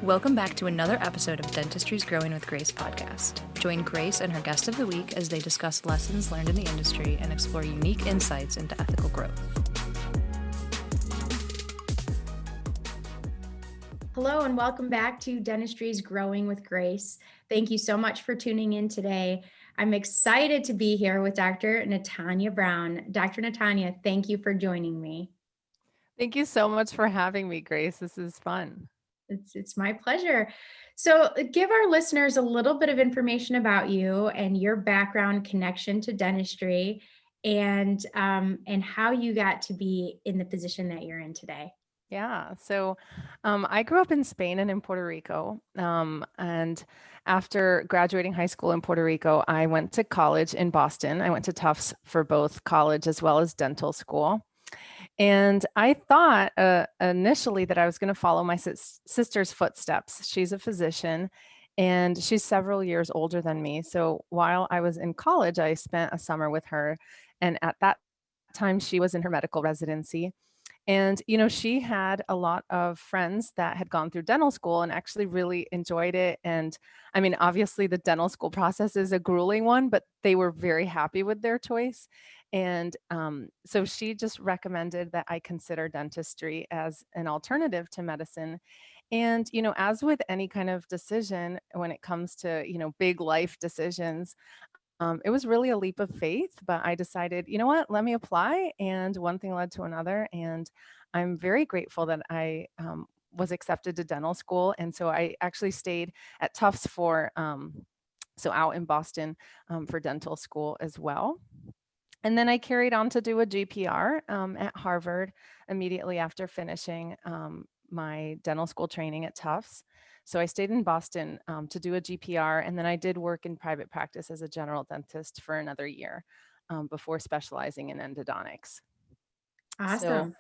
Welcome back to another episode of Dentistry's Growing with Grace podcast. Join Grace and her guest of the week as they discuss lessons learned in the industry and explore unique insights into ethical growth. Hello and welcome back to Dentistry's Growing with Grace. Thank you so much for tuning in today. I'm excited to be here with Dr. Natanya Brown. Dr. Natanya, thank you for joining me. Thank you so much for having me, Grace. This is fun. It's my pleasure. So give our listeners a little bit of information about you and your background connection to dentistry and how you got to be in the position that you're in today. Yeah. So I grew up in Spain and in Puerto Rico. And after graduating high school in Puerto Rico, I went to college in Boston. I went to Tufts for both college as well as dental school. And I thought initially that I was going to follow my sister's footsteps. She's a physician and she's several years older than me. So while I was in college, I spent a summer with her. And at that time, she was in her medical residency. And, you know, she had a lot of friends that had gone through dental school and actually really enjoyed it. And I mean, obviously, the dental school process is a grueling one, but they were very happy with their choice. And so she just recommended that I consider dentistry as an alternative to medicine. And, you know, as with any kind of decision, when it comes to, you know, big life decisions, it was really a leap of faith, but I decided, you know what, let me apply. And one thing led to another. And I'm very grateful that I was accepted to dental school. And so I actually stayed at Tufts for, so out in Boston for dental school as well. And then I carried on to do a GPR at Harvard immediately after finishing my dental school training at Tufts. So I stayed in Boston to do a GPR, and then I did work in private practice as a general dentist for another year before specializing in endodontics. Awesome. So,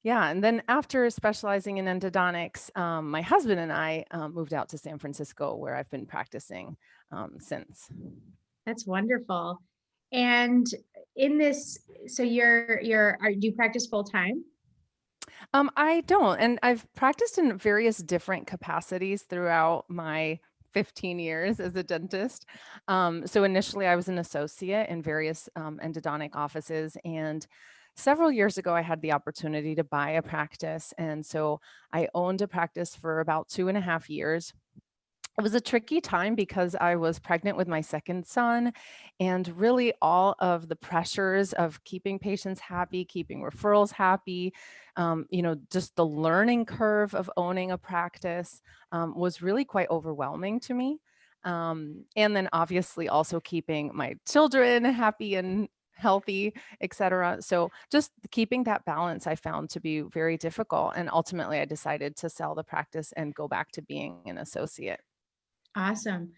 yeah, and then after specializing in endodontics, my husband and I moved out to San Francisco, where I've been practicing since. That's wonderful. And in this, so do you practice full time? I don't, and I've practiced in various different capacities throughout my 15 years as a dentist. So initially, I was an associate in various endodontic offices, and several years ago, I had the opportunity to buy a practice, and so I owned a practice for about 2.5 years. It was a tricky time because I was pregnant with my second son, and really all of the pressures of keeping patients happy, keeping referrals happy, you know, just the learning curve of owning a practice was really quite overwhelming to me. And then obviously also keeping my children happy and healthy, et cetera. So just keeping that balance I found to be very difficult. And ultimately I decided to sell the practice and go back to being an associate. Awesome.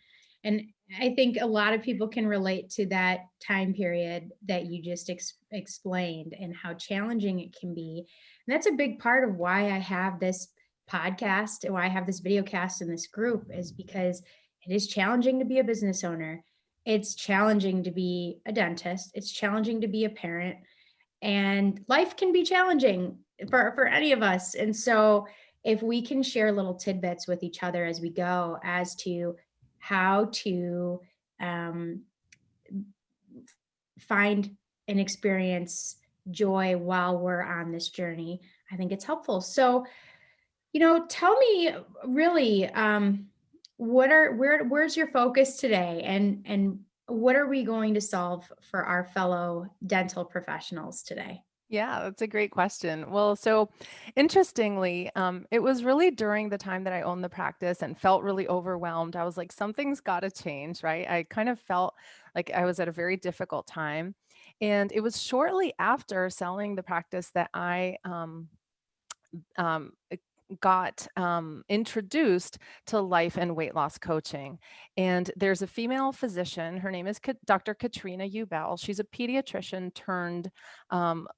And I think a lot of people can relate to that time period that you just explained and how challenging it can be. And that's a big part of why I have this podcast and why I have this video cast in this group is because it is challenging to be a business owner. It's challenging to be a dentist. It's challenging to be a parent. And life can be challenging for any of us. And so if we can share little tidbits with each other as we go as to how to find and experience joy while we're on this journey, I think it's helpful. So, you know, tell me really, where's your focus today, and what are we going to solve for our fellow dental professionals today? Yeah, that's a great question. Well, so interestingly, it was really during the time that I owned the practice and felt really overwhelmed. I was like, something's got to change, right? I kind of felt like I was at a very difficult time. And it was shortly after selling the practice that I um, got introduced to life and weight loss coaching. And there's a female physician, her name is Dr. Katrina Ubell. She's a pediatrician turned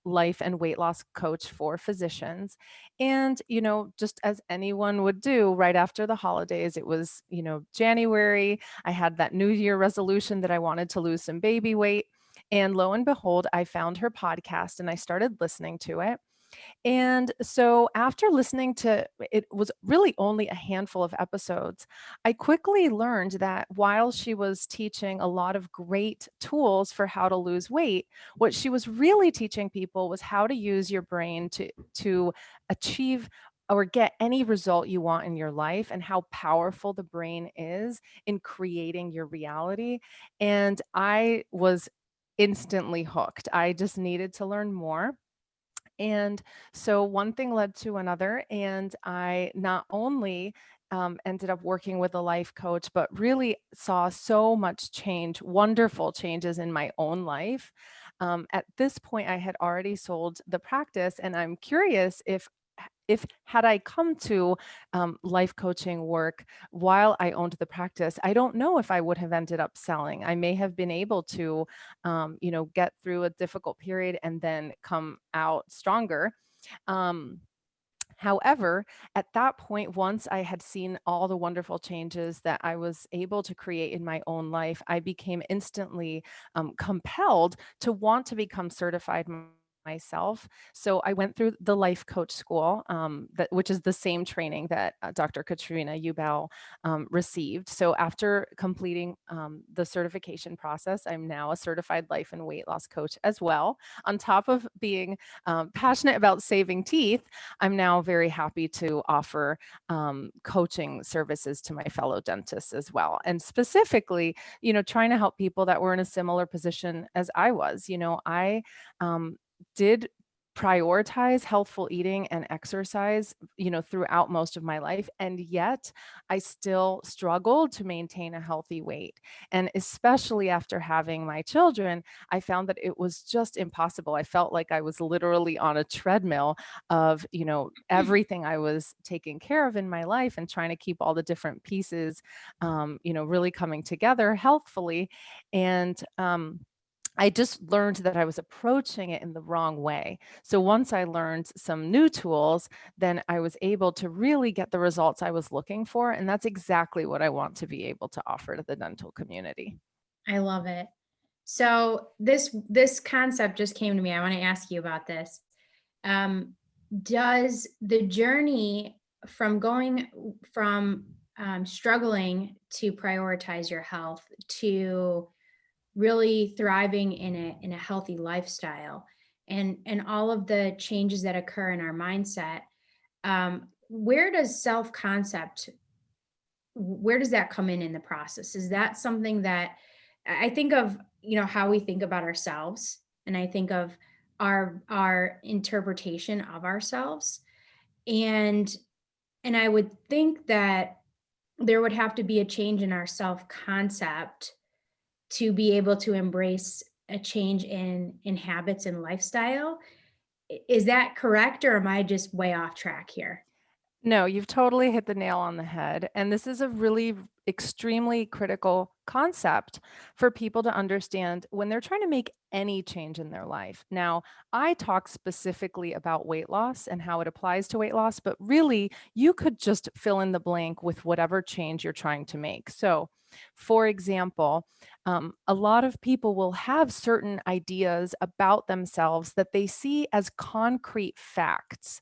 life and weight loss coach for physicians. And, you know, just as anyone would do right after the holidays, it was, you know, January. I had that New Year resolution that I wanted to lose some baby weight. And lo and behold, I found her podcast and I started listening to it. And so after listening to it was really only a handful of episodes, I quickly learned that while she was teaching a lot of great tools for how to lose weight, what she was really teaching people was how to use your brain to achieve or get any result you want in your life, and how powerful the brain is in creating your reality. And I was instantly hooked. I just needed to learn more. And so one thing led to another, and I not only ended up working with a life coach, but really saw so much change, wonderful changes in my own life. At this point, I had already sold the practice, and I'm curious if had I come to life coaching work while I owned the practice, I don't know if I would have ended up selling. I may have been able to, get through a difficult period and then come out stronger. Um, However, at that point, once I had seen all the wonderful changes that I was able to create in my own life, I became instantly compelled to want to become certified myself. So I went through the life coach school, which is the same training that Dr. Katrina Ubel received. So after completing the certification process, I'm now a certified life and weight loss coach as well. On top of being passionate about saving teeth, I'm now very happy to offer coaching services to my fellow dentists as well. And specifically, trying to help people that were in a similar position as I was. I did prioritize healthful eating and exercise, throughout most of my life. And yet I still struggled to maintain a healthy weight. And especially after having my children, I found that it was just impossible. I felt like I was literally on a treadmill of, everything I was taking care of in my life and trying to keep all the different pieces, really coming together healthfully. And, I just learned that I was approaching it in the wrong way. So once I learned some new tools, then I was able to really get the results I was looking for. And that's exactly what I want to be able to offer to the dental community. I love it. So this concept just came to me. I want to ask you about this. Um, does the journey from going from struggling to prioritize your health to really thriving in a healthy lifestyle, and all of the changes that occur in our mindset, where does self-concept, where does that come in the process? Is that something that I think of, how we think about ourselves, and I think of our interpretation of ourselves, and I would think that there would have to be a change in our self-concept to be able to embrace a change in habits and lifestyle. Is that correct, or am I just way off track here? No, you've totally hit the nail on the head. And this is a really extremely critical concept for people to understand when they're trying to make any change in their life. Now, I talk specifically about weight loss and how it applies to weight loss, but really, you could just fill in the blank with whatever change you're trying to make. So, for example, a lot of people will have certain ideas about themselves that they see as concrete facts.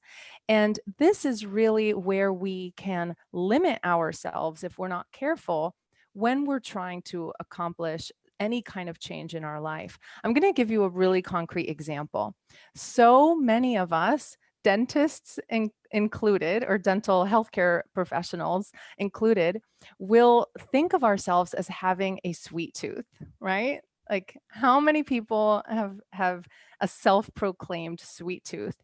And this is really where we can limit ourselves if we're not careful when we're trying to accomplish any kind of change in our life. I'm going to give you a really concrete example. So many of us, dentists included, or dental healthcare professionals included, will think of ourselves as having a sweet tooth, right? Like, how many people have a self-proclaimed sweet tooth?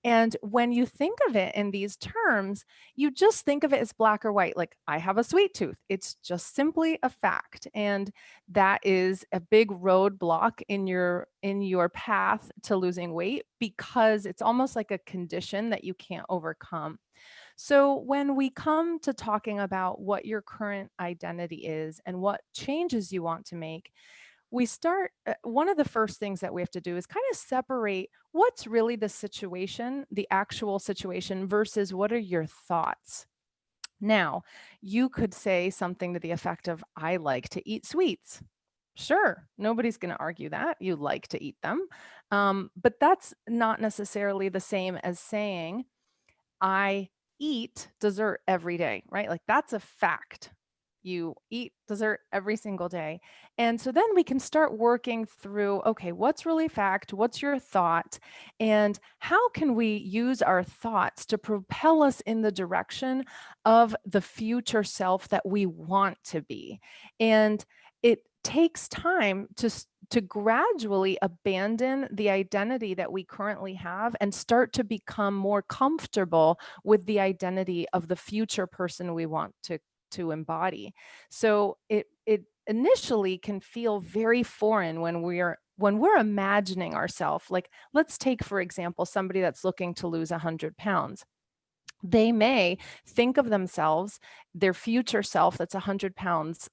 And when you think of it in these terms, you just think of it as black or white. Like, I have a sweet tooth. It's just simply a fact. And that is a big roadblock in your path to losing weight, because it's almost like a condition that you can't overcome. So when we come to talking about what your current identity is and what changes you want to make, we start one of the first things that we have to do is kind of separate what's really the situation, the actual situation, versus what are your thoughts. Now, you could say something to the effect of, I like to eat sweets. Sure, nobody's going to argue that. You like to eat them. But that's not necessarily the same as saying, I eat dessert every day, right? Like that's a fact. You eat dessert every single day. And so then we can start working through, okay, what's really fact? What's your thought? And how can we use our thoughts to propel us in the direction of the future self that we want to be? And it takes time to gradually abandon the identity that we currently have and start to become more comfortable with the identity of the future person we want to embody. So it initially can feel very foreign when we're imagining ourselves. Like, let's take, for example, somebody that's looking to lose 100 pounds. They may think of themselves, their future self that's 100 pounds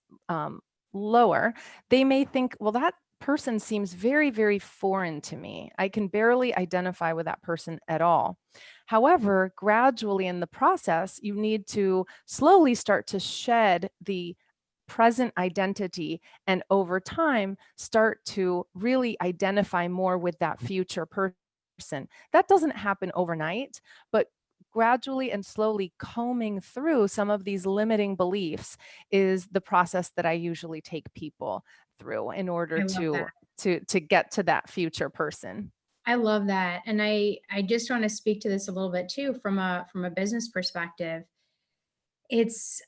lower. They may think, well, that person seems very, very foreign to me. I can barely identify with that person at all. However, gradually in the process, you need to slowly start to shed the present identity and over time start to really identify more with that future person. That doesn't happen overnight, but gradually and slowly combing through some of these limiting beliefs is the process that I usually take people through in order I love that. to get to that future person. I love that. And I just want to speak to this a little bit too from a business perspective. It's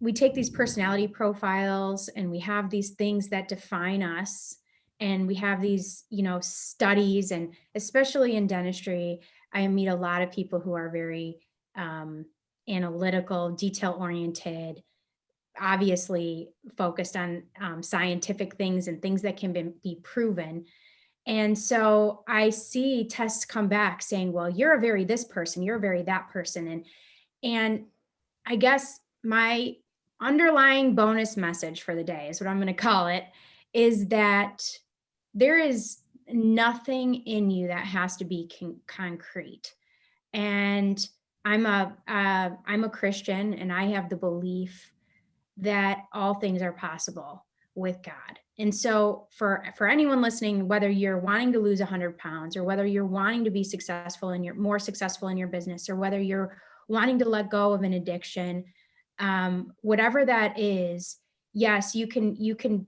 we take these personality profiles and we have these things that define us, and we have these, studies, and especially in dentistry, I meet a lot of people who are very analytical, detail oriented, obviously focused on scientific things and things that can be proven. And so I see tests come back saying, well, you're a very this person, you're a very that person. And I guess my underlying bonus message for the day is what I'm going to call it, is that there is nothing in you that has to be concrete. And I'm a Christian, and I have the belief that all things are possible with God. And so for anyone listening, whether you're wanting to lose 100 pounds, or whether you're wanting to be more successful in your business, or whether you're wanting to let go of an addiction, whatever that is, yes, you can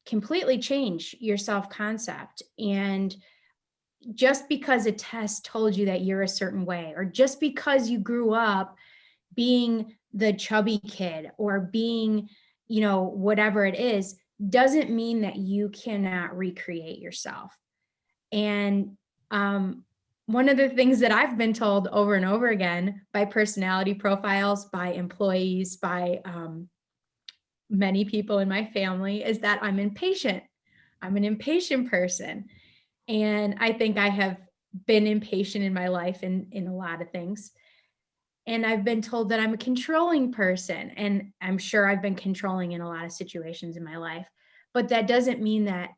completely change your self-concept. And just because a test told you that you're a certain way, or just because you grew up being the chubby kid, or being, whatever it is, doesn't mean that you cannot recreate yourself. And one of the things that I've been told over and over again by personality profiles, by employees, by many people in my family, is that I'm impatient. I'm an impatient person. And I think I have been impatient in my life in a lot of things. And I've been told that I'm a controlling person. And I'm sure I've been controlling in a lot of situations in my life. But that doesn't mean that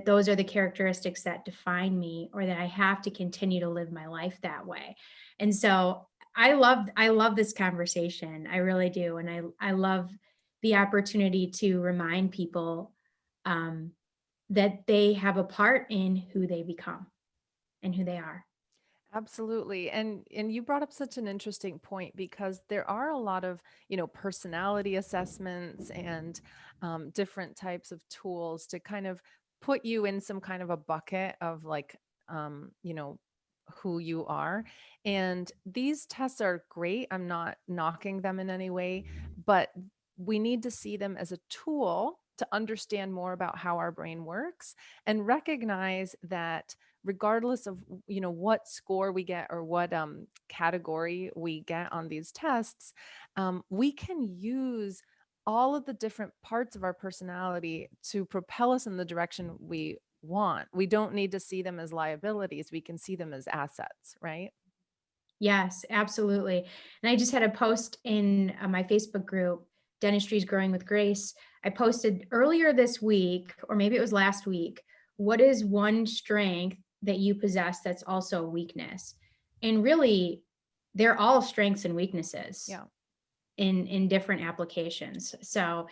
those are the characteristics that define me, or that I have to continue to live my life that way. And so I love this conversation. I really do. And I love the opportunity to remind people that they have a part in who they become and who they are. Absolutely. And you brought up such an interesting point, because there are a lot of, personality assessments and different types of tools to kind of put you in some kind of a bucket of like, who you are. And these tests are great. I'm not knocking them in any way, but we need to see them as a tool to understand more about how our brain works, and recognize that regardless of what score we get, or what category we get on these tests, we can use all of the different parts of our personality to propel us in the direction we want. We don't need to see them as liabilities. We can see them as assets, right? Yes, absolutely. And I just had a post in my Facebook group, Dentistry's Growing with Grace. I posted earlier this week, or maybe it was last week, what is one strength that you possess that's also a weakness? And really, they're all strengths and weaknesses. Yeah. In different applications. So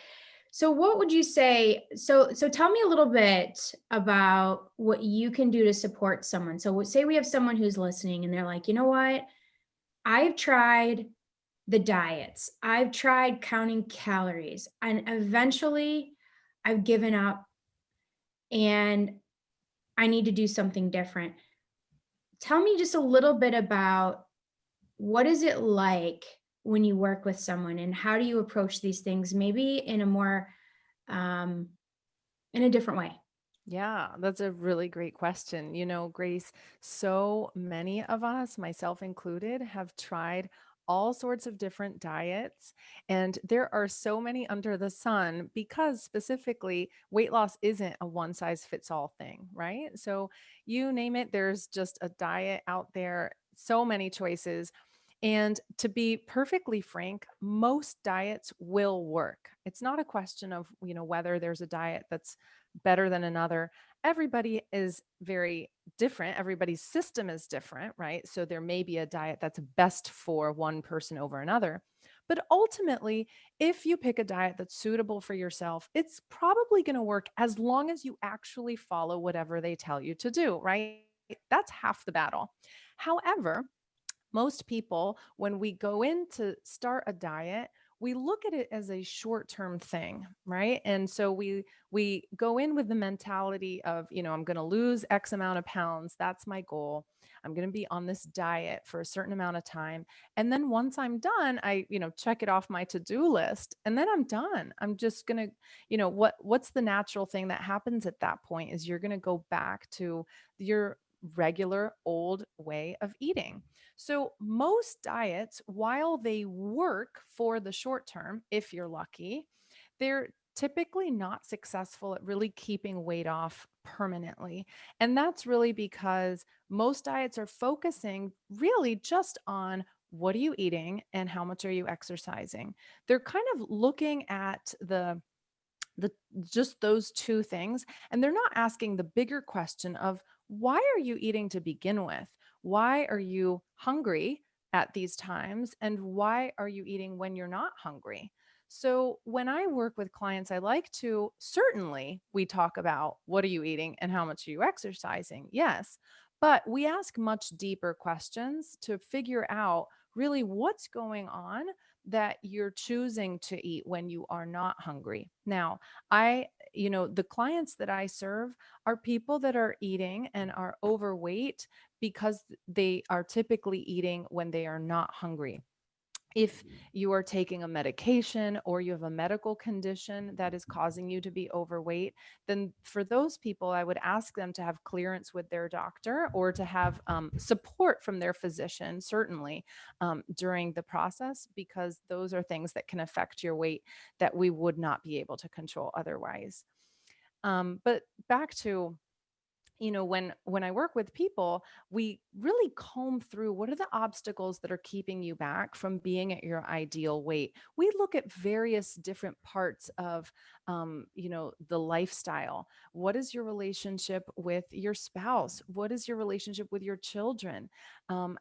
So what would you say? So tell me a little bit about what you can do to support someone. So say we have someone who's listening and they're like, you know what? I've tried the diets. I've tried counting calories and eventually I've given up and I need to do something different. Tell me just a little bit about what is it like when you work with someone and how do you approach these things maybe in a more um, in a different way? Yeah, that's a really great question. Grace, so many of us, myself included, have tried all sorts of different diets, and there are so many under the sun because specifically weight loss isn't a one size fits all thing, right? So you name it, there's just a diet out there, so many choices. And to be perfectly frank, most diets will work. It's not a question of, whether there's a diet that's better than another. Everybody is very different. Everybody's system is different, right? So there may be a diet that's best for one person over another. But ultimately, if you pick a diet that's suitable for yourself, it's probably going to work as long as you actually follow whatever they tell you to do, right? That's half the battle. However, most people, when we go in to start a diet, we look at it as a short-term thing, right? And so we go in with the mentality of, I'm going to lose X amount of pounds. That's my goal. I'm going to be on this diet for a certain amount of time. And then once I'm done, I, check it off my to-do list and then I'm done. I'm just going to, what's the natural thing that happens at that point is you're going to go back to your regular old way of eating. So, most diets, while they work for the short term, if you're lucky, they're typically not successful at really keeping weight off permanently. And that's really because most diets are focusing really just on what are you eating and how much are you exercising. They're kind of looking at the just those two things, and they're not asking the bigger question of why are you eating to begin with? Why are you hungry at these times, and why are you eating when you're not hungry? So when I work with clients, I like to, certainly we talk about what are you eating and how much are you exercising, yes, but we ask much deeper questions to figure out really what's going on that you're choosing to eat when you are not hungry. Now, the clients that I serve are people that are eating and are overweight because they are typically eating when they are not hungry. If you are taking a medication or you have a medical condition that is causing you to be overweight, then for those people, I would ask them to have clearance with their doctor or to have support from their physician, certainly during the process, because those are things that can affect your weight that we would not be able to control otherwise. But back to when I work with people, we really comb through what are the obstacles that are keeping you back from being at your ideal weight. We look at various different parts of the lifestyle. What is your relationship with your spouse? What is your relationship with your children?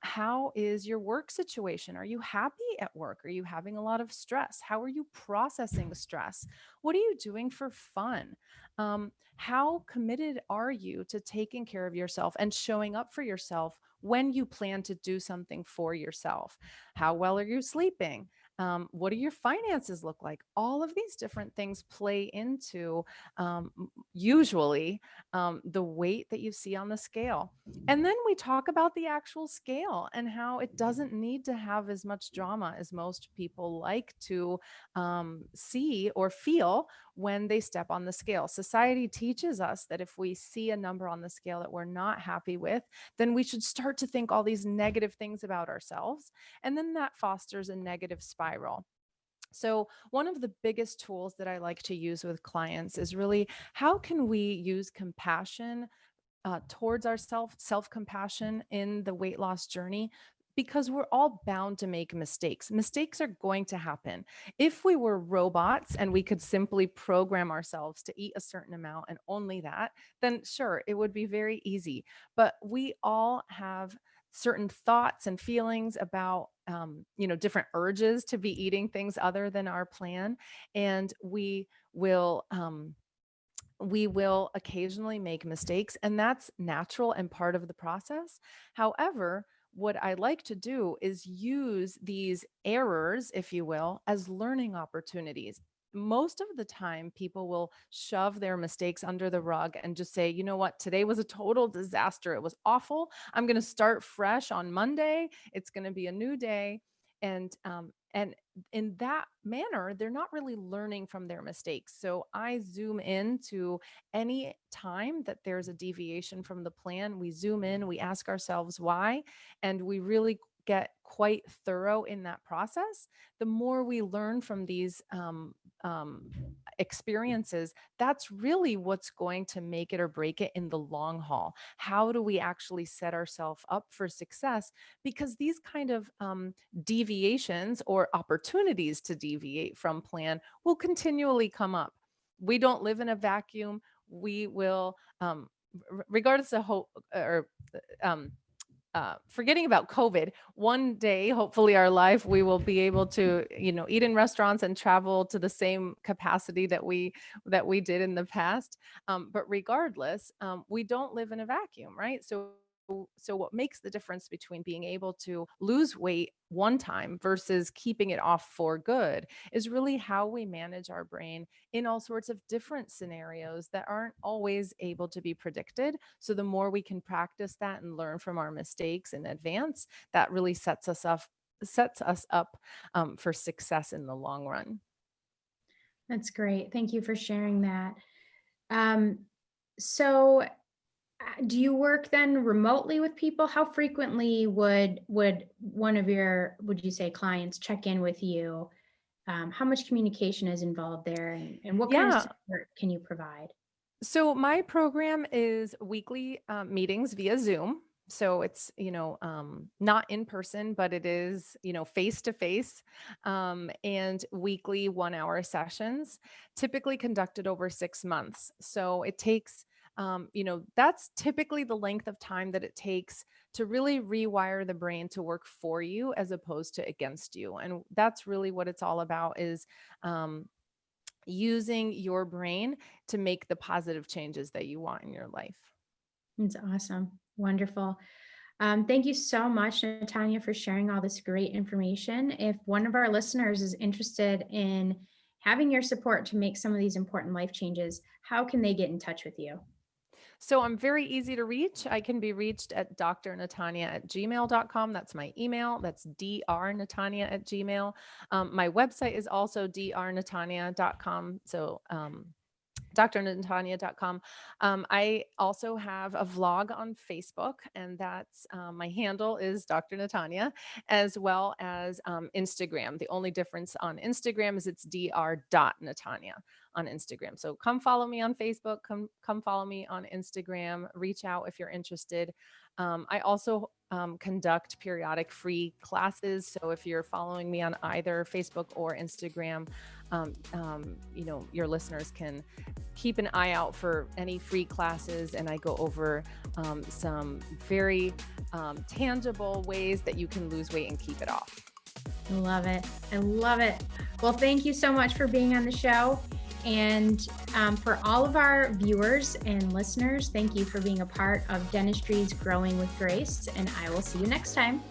How is your work situation? Are you happy at work? Are you having a lot of stress? How are you processing stress? What are you doing for fun? How committed are you to taking care of yourself and showing up for yourself when you plan to do something for yourself? How well are you sleeping? What do your finances look like? All of these different things play into usually the weight that you see on the scale. And then we talk about the actual scale and how it doesn't need to have as much drama as most people like to see or feel when they step on the scale. Society teaches us that if we see a number on the scale that we're not happy with, then we should start to think all these negative things about ourselves. And then that fosters a negative spiral. So, one of the biggest tools that I like to use with clients is really how can we use compassion towards ourselves, self compassion in the weight loss journey, because we're all bound to make mistakes. Mistakes are going to happen. If we were robots and we could simply program ourselves to eat a certain amount and only that, then sure, it would be very easy. But we all have certain thoughts and feelings about different urges to be eating things other than our plan. And we will occasionally make mistakes, and that's natural and part of the process. However, what I like to do is use these errors, if you will, as learning opportunities. Most of the time, people will shove their mistakes under the rug and just say, you know what, today was a total disaster. It was awful. I'm going to start fresh on Monday. It's going to be a new day. And in that manner, they're not really learning from their mistakes. So I zoom into any time that there's a deviation from the plan. We zoom in, we ask ourselves why, and we really get quite thorough in that process. The more we learn from these experiences, that's really what's going to make it or break it in the long haul. How do we actually set ourselves up for success? Because these kind of deviations or opportunities to deviate from plan will continually come up. We don't live in a vacuum. We will, regardless of hope or forgetting about COVID, one day, hopefully our life, we will be able to, eat in restaurants and travel to the same capacity that we did in the past. But regardless, we don't live in a vacuum, right? So what makes the difference between being able to lose weight one time versus keeping it off for good is really how we manage our brain in all sorts of different scenarios that aren't always able to be predicted. So the more we can practice that and learn from our mistakes in advance, that really sets us up for success in the long run. That's great. Thank you for sharing that. So do you work then remotely with people? How frequently would one of your, would you say, clients check in with you? How much communication is involved there, and what kind of Yeah. support can you provide? So my program is weekly meetings via Zoom. So it's, not in person, but it is, face to face, and weekly 1 hour sessions, typically conducted over 6 months. So it takes, that's typically the length of time that it takes to really rewire the brain to work for you as opposed to against you. And that's really what it's all about is, using your brain to make the positive changes that you want in your life. It's awesome. Wonderful. Thank you so much, Natanya, for sharing all this great information. If one of our listeners is interested in having your support to make some of these important life changes, how can they get in touch with you? So I'm very easy to reach. I can be reached at drnatanya@gmail.com. That's my email. That's drnatanya@gmail. My website is also drnatanya.com. So drnatanya.com. I also have a vlog on Facebook, and that's my handle is Dr. Natanya, as well as Instagram. The only difference on Instagram is it's dr.natanya on Instagram. So come follow me on Facebook. Come follow me on Instagram. Reach out if you're interested. I also conduct periodic free classes. So if you're following me on either Facebook or Instagram, your listeners can keep an eye out for any free classes. And I go over some very tangible ways that you can lose weight and keep it off. I love it. I love it. Well, thank you so much for being on the show. And for all of our viewers and listeners, thank you for being a part of Dentistry's Growing with Grace. And I will see you next time.